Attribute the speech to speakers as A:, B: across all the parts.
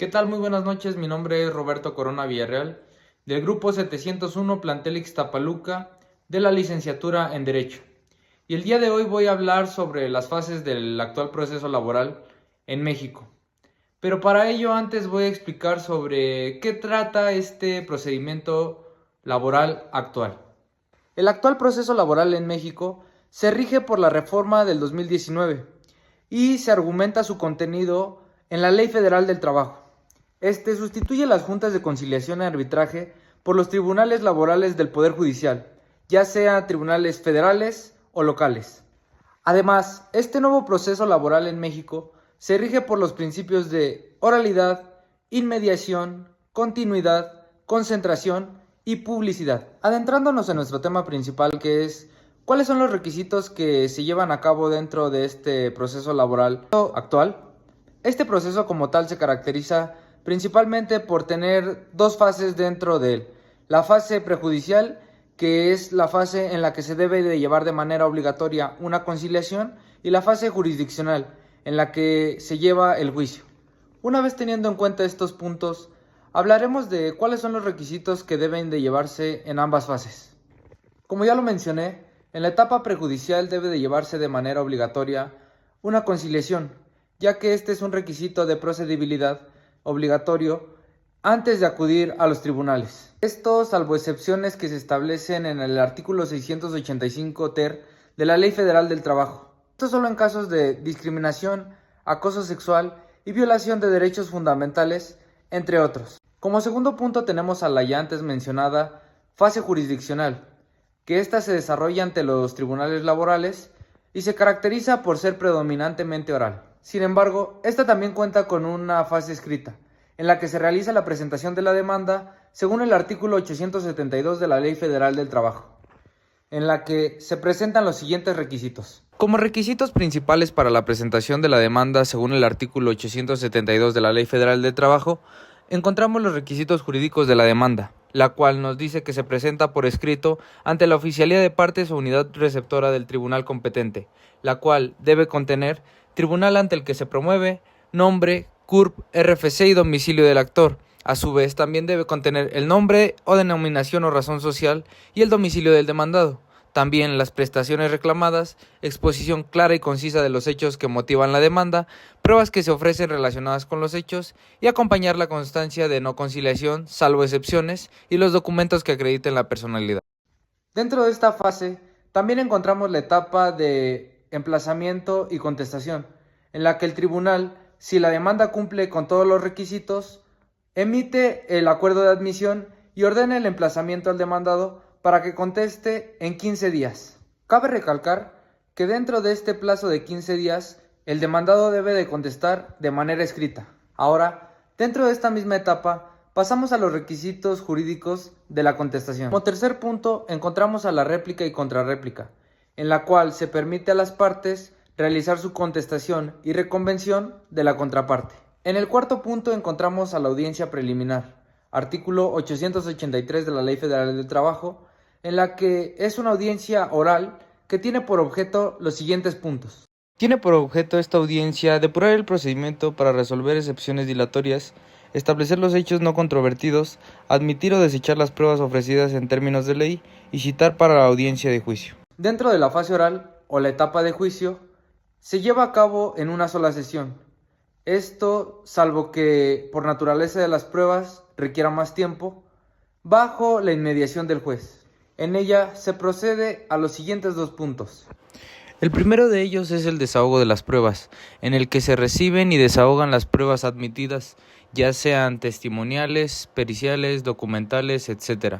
A: ¿Qué tal? Muy buenas noches, mi nombre es Roberto Corona Villarreal, del grupo 701 Plantel Ixtapaluca, de la licenciatura en Derecho. Y el día de hoy voy a hablar sobre las fases del actual proceso laboral en México. Pero para ello antes voy a explicar sobre qué trata este procedimiento laboral actual. El actual proceso laboral en México se rige por la reforma del 2019 y se argumenta su contenido en la Ley Federal del Trabajo. Este sustituye las juntas de conciliación y arbitraje por los tribunales laborales del Poder Judicial, ya sea tribunales federales o locales. Además, este nuevo proceso laboral en México se rige por los principios de oralidad, inmediación, continuidad, concentración y publicidad. Adentrándonos en nuestro tema principal, que es ¿cuáles son los requisitos que se llevan a cabo dentro de este proceso laboral actual? Este proceso como tal se caracteriza principalmente por tener dos fases dentro de él. La fase prejudicial, que es la fase en la que se debe de llevar de manera obligatoria una conciliación, y la fase jurisdiccional, en la que se lleva el juicio. Una vez teniendo en cuenta estos puntos, hablaremos de cuáles son los requisitos que deben de llevarse en ambas fases. Como ya lo mencioné, en la etapa prejudicial debe de llevarse de manera obligatoria una conciliación, ya que este es un requisito de procedibilidad obligatorio antes de acudir a los tribunales. Esto salvo excepciones que se establecen en el artículo 685 ter de la Ley Federal del Trabajo. Esto solo en casos de discriminación, acoso sexual y violación de derechos fundamentales, entre otros. Como segundo punto tenemos a la ya antes mencionada fase jurisdiccional, que ésta se desarrolla ante los tribunales laborales y se caracteriza por ser predominantemente oral. Sin embargo, esta también cuenta con una fase escrita, en la que se realiza la presentación de la demanda según el artículo 872 de la Ley Federal del Trabajo, en la que se presentan los siguientes requisitos. Como requisitos principales para la presentación de la demanda según el artículo 872 de la Ley Federal del Trabajo, encontramos los requisitos jurídicos de la demanda, la cual nos dice que se presenta por escrito ante la oficialía de partes o unidad receptora del tribunal competente, la cual debe contener tribunal ante el que se promueve, nombre, CURP, RFC y domicilio del actor. A su vez, también debe contener el nombre o denominación o razón social y el domicilio del demandado. También las prestaciones reclamadas, exposición clara y concisa de los hechos que motivan la demanda, pruebas que se ofrecen relacionadas con los hechos y acompañar la constancia de no conciliación, salvo excepciones, y los documentos que acrediten la personalidad. Dentro de esta fase, también encontramos la etapa de emplazamiento y contestación, en la que el tribunal, si la demanda cumple con todos los requisitos, emite el acuerdo de admisión y ordena el emplazamiento al demandado para que conteste en 15 días. Cabe recalcar que dentro de este plazo de 15 días, el demandado debe de contestar de manera escrita. Ahora, dentro de esta misma etapa, pasamos a los requisitos jurídicos de la contestación. Como tercer punto, encontramos a la réplica y contrarréplica, en la cual se permite a las partes realizar su contestación y reconvención de la contraparte. En el cuarto punto encontramos a la audiencia preliminar, artículo 883 de la Ley Federal del Trabajo, en la que es una audiencia oral que tiene por objeto los siguientes puntos. Tiene por objeto esta audiencia depurar el procedimiento para resolver excepciones dilatorias, establecer los hechos no controvertidos, admitir o desechar las pruebas ofrecidas en términos de ley y citar para la audiencia de juicio. Dentro de la fase oral o la etapa de juicio, se lleva a cabo en una sola sesión. Esto, salvo que por naturaleza de las pruebas requiera más tiempo, bajo la inmediación del juez. En ella se procede a los siguientes dos puntos. El primero de ellos es el desahogo de las pruebas, en el que se reciben y desahogan las pruebas admitidas, ya sean testimoniales, periciales, documentales, etc.,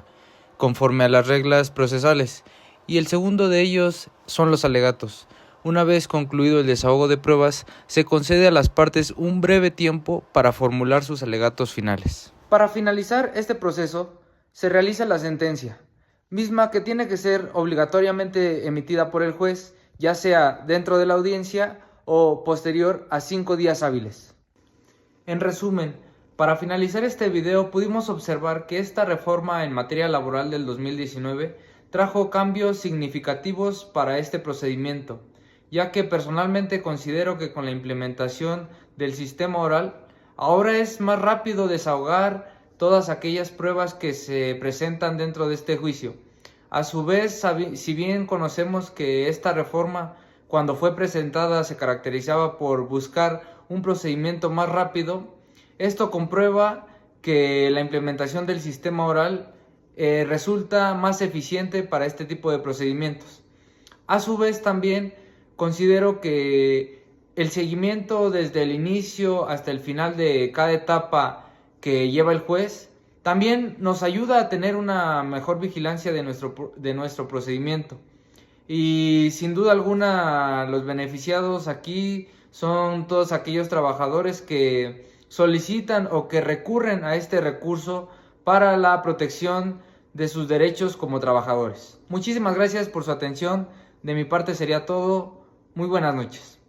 A: conforme a las reglas procesales. Y el segundo de ellos son los alegatos. Una vez concluido el desahogo de pruebas, se concede a las partes un breve tiempo para formular sus alegatos finales. Para finalizar este proceso, se realiza la sentencia, misma que tiene que ser obligatoriamente emitida por el juez, ya sea dentro de la audiencia o posterior a 5 días hábiles. En resumen, para finalizar este video pudimos observar que esta reforma en materia laboral del 2019 trajo cambios significativos para este procedimiento, ya que personalmente considero que con la implementación del sistema oral Ahora es más rápido desahogar todas aquellas pruebas que se presentan dentro de este juicio. A su vez, si bien conocemos que esta reforma, cuando fue presentada, se caracterizaba por buscar un procedimiento más rápido, esto comprueba que la implementación del sistema oral resulta más eficiente para este tipo de procedimientos. A su vez, también considero que el seguimiento desde el inicio hasta el final de cada etapa que lleva el juez también nos ayuda a tener una mejor vigilancia de nuestro procedimiento. Y sin duda alguna, los beneficiados aquí son todos aquellos trabajadores que solicitan o que recurren a este recurso para la protección de sus derechos como trabajadores. Muchísimas gracias por su atención. De mi parte sería todo. Muy buenas noches.